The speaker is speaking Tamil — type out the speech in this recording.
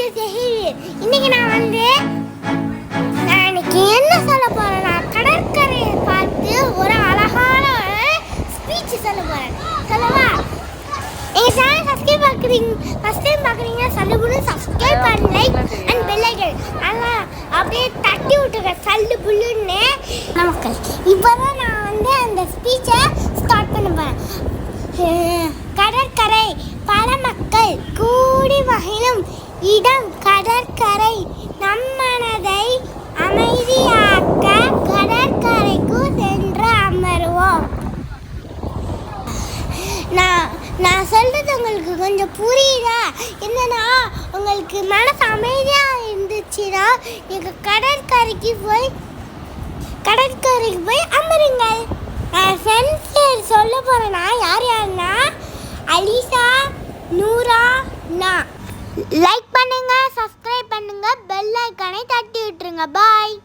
டு ஷஹீர். இன்னைக்கு நான் இன்னைக்கு என்ன சொல்ல போறேன்னா, கடற்கரையை பார்த்து ஒரு அழகான ஸ்பீச் சொல்ல போறேன். சொல்லவா? எங்க சேனல் சப்ஸ்கிரைப் பார்க்குறீங்க, ஃபர்ஸ்ட் டைம் பார்க்குறீங்க, சல்லுபுன்னு சப்ஸ்கிரைப் பண்ணி லைக் அண்ட் பெல் ஐக்கன் அதெல்லாம் அப்படியே தட்டி விட்டுருங்க சல்லு புல்லுன்னு. நமஸ்கார். இப்போதான் நான் அந்த ஸ்பீச்சை ஸ்டார்ட் பண்ண போறேன். கடற்கரை பல மக்கள் கூடி மகிழும் இடம் கடற்கரை. நம் மனதை அமைதியாக்க கடற்கரைக்கு சென்று அமருவோம். நான் சொல்றது உங்களுக்கு கொஞ்சம் புரியுதா? என்னன்னா, உங்களுக்கு மனசு அமைதியாக இருந்துச்சுன்னா நீங்கள் கடற்கரைக்கு போய் அமருங்கள். ஃப்ரெண்ட்ஸ் சொல்ல போகிறேன்னா யாருன்னா அலிசா, நூரா, நான். லைக் பண்ணுங்க, சப்ஸ்கிரைப் பண்ணுங்க, பெல் ஐக்கானை தட்டி விட்டுருங்க. பாய்.